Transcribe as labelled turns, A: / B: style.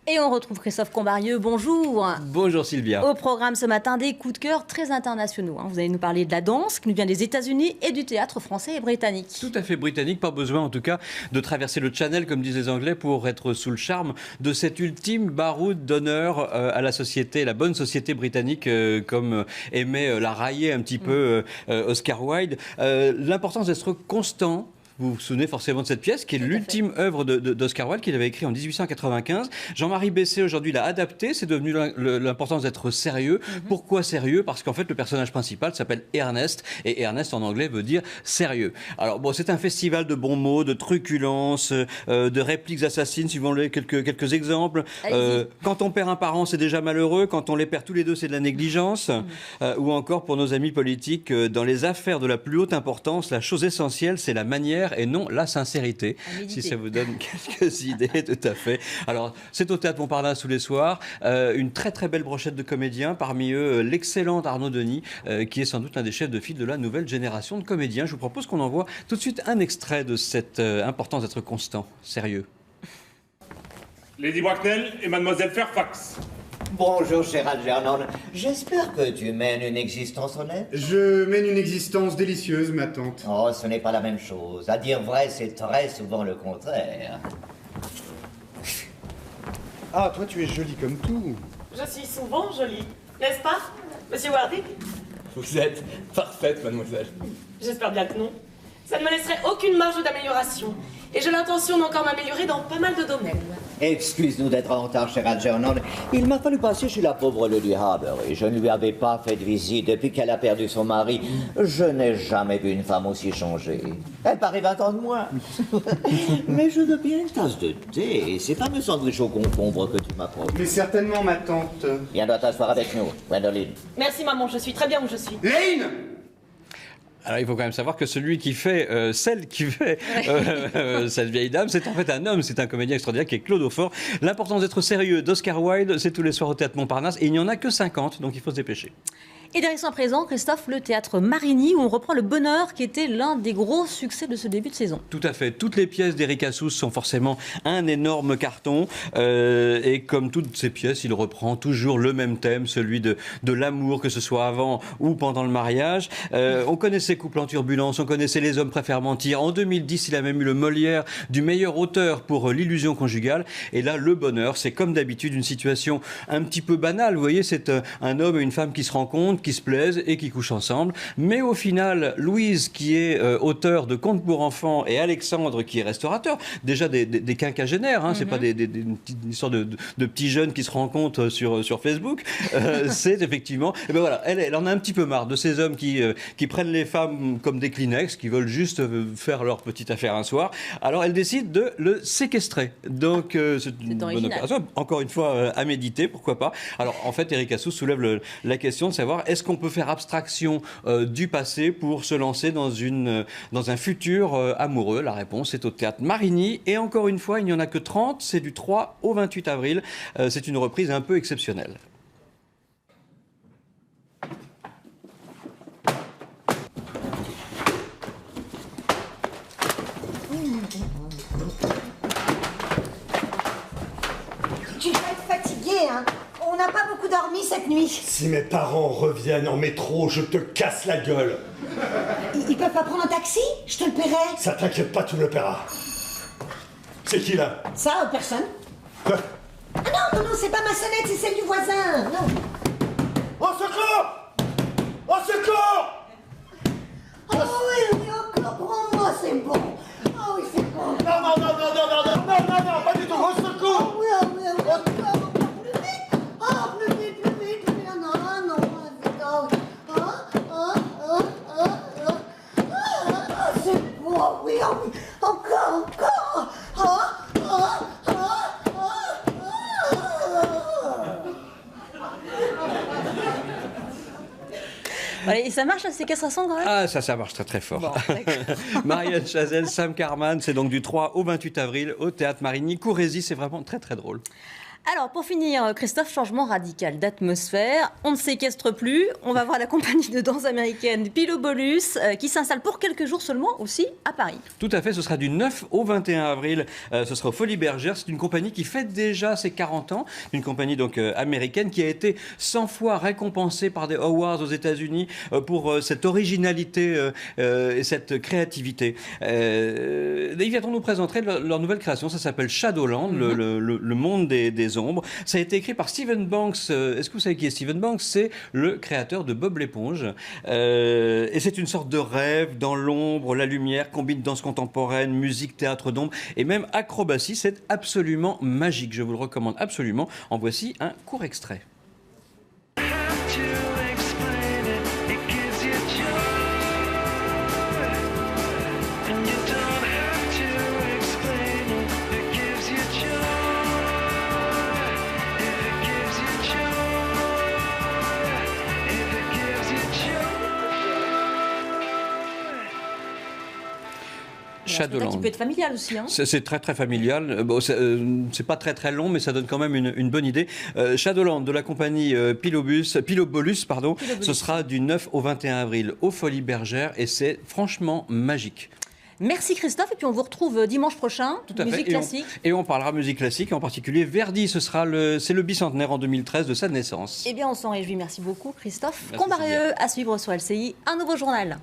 A: Et on retrouve Christophe Combarieux, bonjour.
B: Bonjour Sylvia.
A: Au programme ce matin, des coups de cœur très internationaux. Vous allez nous parler de la danse qui nous vient des États-Unis et du théâtre français et britannique.
B: Tout à fait britannique, pas besoin en tout cas de traverser le Channel comme disent les Anglais pour être sous le charme de cet ultime baroud d'honneur à la société, la bonne société britannique comme aimait la railler un petit peu Oscar Wilde. L'importance d'être constant. Vous vous souvenez forcément de cette pièce qui est l'ultime œuvre d'Oscar Wilde qu'il avait écrit en 1895. Jean-Marie Besset aujourd'hui l'a adapté, c'est devenu l'importance d'être sérieux. Pourquoi sérieux? Parce qu'en fait le personnage principal s'appelle Ernest et Ernest en anglais veut dire sérieux. Alors bon, c'est un festival de bons mots, de truculence, de répliques assassines, si vous voulez quelques exemples. Quand on perd un parent, c'est déjà malheureux. Quand on les perd tous les deux, c'est de la négligence. Ou encore pour nos amis politiques, dans les affaires de la plus haute importance, la chose essentielle, c'est la manière et non la sincérité, si ça vous donne quelques idées, tout à fait. Alors, c'est au Théâtre Montparnasse tous les soirs, une très très belle brochette de comédiens, parmi eux l'excellent Arnaud Denis, qui est sans doute l'un des chefs de file de la nouvelle génération de comédiens. Je vous propose qu'on envoie tout de suite un extrait de cette importance d'être constant, sérieux.
C: Lady Bracknell et Mademoiselle Fairfax.
D: Bonjour, cher Algernon. J'espère que tu mènes une existence honnête.
E: Je mène une existence délicieuse, ma tante.
D: Oh, ce n'est pas la même chose. À dire vrai, c'est très souvent le contraire.
E: Ah, toi, tu es jolie comme tout.
F: Je suis souvent jolie, n'est-ce pas, Monsieur Wardick?
G: Vous êtes parfaite, mademoiselle.
F: J'espère bien que non. Ça ne me laisserait aucune marge d'amélioration. Et j'ai l'intention d'encore m'améliorer dans pas mal de domaines.
D: Excuse-nous d'être en retard, cher Algernon. Il m'a fallu passer chez la pauvre Lady Harbour et je ne lui avais pas fait de visite depuis qu'elle a perdu son mari. Je n'ai jamais vu une femme aussi changée. Elle paraît 20 ans de moins. Mais je veux bien une tasse de thé et ces fameux sandwichs au concombre que tu m'apportes.
E: Mais certainement, ma tante.
D: Viens donc t'asseoir avec nous, Gwendoline.
F: Merci maman, je suis très bien où je suis.
E: Lane!
B: Alors il faut quand même savoir que celui qui fait celle qui fait cette vieille dame, c'est en fait un homme, c'est un comédien extraordinaire qui est Claude Aufort. L'importance d'être sérieux d'Oscar Wilde, c'est tous les soirs au Théâtre Montparnasse et il n'y en a que 50, donc il faut se dépêcher.
A: Et direction à présent, Christophe, le théâtre Marigny, où on reprend Le Bonheur, qui était l'un des gros succès de ce début de saison.
B: Tout à fait. Toutes les pièces d'Éric Assous sont forcément un énorme carton. Et comme toutes ces pièces, il reprend toujours le même thème, celui de l'amour, que ce soit avant ou pendant le mariage. On connaissait Couple en turbulence, on connaissait Les hommes préfèrent mentir. En 2010, il a même eu le Molière du meilleur auteur pour L'illusion conjugale. Et là, Le Bonheur, c'est comme d'habitude une situation un petit peu banale. Vous voyez, c'est un homme et une femme qui se rencontrent, qui se plaisent et qui couchent ensemble. Mais au final, Louise, qui est auteur de Contes pour enfants, et Alexandre, qui est restaurateur, déjà des quinquagénaires, c'est pas une histoire de petits jeunes qui se rencontrent sur Facebook, c'est effectivement... Et ben voilà, elle en a un petit peu marre de ces hommes qui prennent les femmes comme des Kleenex, qui veulent juste faire leur petite affaire un soir. Alors elle décide de le séquestrer. Donc c'est une bonne opération. Encore une fois, à méditer, pourquoi pas. Alors en fait, Éric Assous soulève la question de savoir est-ce qu'on peut faire abstraction du passé pour se lancer dans un futur amoureux? La réponse est au Théâtre Marigny. Et encore une fois, il n'y en a que 30. C'est du 3 au 28 avril. C'est une reprise un peu exceptionnelle.
H: Tu vas être fatigué, hein? On n'a pas beaucoup dormi cette nuit.
I: Si mes parents reviennent en métro, je te casse la gueule.
H: Ils peuvent pas prendre un taxi? Je te le paierai.
I: Ça t'inquiète pas, tu me le paieras. C'est qui là?
H: Ça, personne.
I: Quoi?
H: Ah non, c'est pas ma sonnette, c'est celle du voisin. Non.
I: Au secours! Au secours!
H: Oh oui, encore, prends-moi, c'est bon. Oh oui, c'est bon.
I: Non, pas du tout, au secours!
H: Oui, plus vite. Oh, plus vite. Non, vite. C'est bon, oui, encore.
A: Voilà, et ça marche, la séquestration quand même?
B: Ah, ça marche très très fort.
A: Bon,
B: Marianne Chazelle, Sam Carman, c'est donc du 3 au 28 avril au Théâtre Marigny. Courez-y, c'est vraiment très très drôle.
A: Alors, pour finir, Christophe, changement radical d'atmosphère. On ne séquestre plus. On va voir la compagnie de danse américaine Pilobolus qui s'installe pour quelques jours seulement aussi à Paris.
B: Tout à fait, ce sera du 9 au 21 avril. Ce sera au Folies Bergère. C'est une compagnie qui fête déjà ses 40 ans. Une compagnie donc américaine qui a été 100 fois récompensée par des awards aux États-Unis pour cette originalité et cette créativité. Ils viendront nous présenter leur nouvelle création. Ça s'appelle Shadowland, le monde des ombres. Ça a été écrit par Steven Banks. Est-ce que vous savez qui est Steven Banks? C'est le créateur de Bob l'éponge. Et c'est une sorte de rêve dans l'ombre, la lumière, combine danse contemporaine, musique, théâtre d'ombre et même acrobatie. C'est absolument magique. Je vous le recommande absolument. En voici un court extrait.
A: Shadowland. Qui peut être familial aussi. Hein.
B: C'est très très familial. Bon, c'est pas très très long, mais ça donne quand même une bonne idée. Shadowland de la compagnie Pilobolus, pardon. Ce sera du 9 au 21 avril au Folies Bergère et c'est franchement magique.
A: Merci Christophe, et puis on vous retrouve dimanche prochain, musique classique.
B: Et on parlera musique classique, en particulier Verdi, c'est le bicentenaire en 2013 de sa naissance.
A: Eh bien on s'en réjouit, merci beaucoup Christophe. Combarieux à suivre sur LCI, un nouveau journal.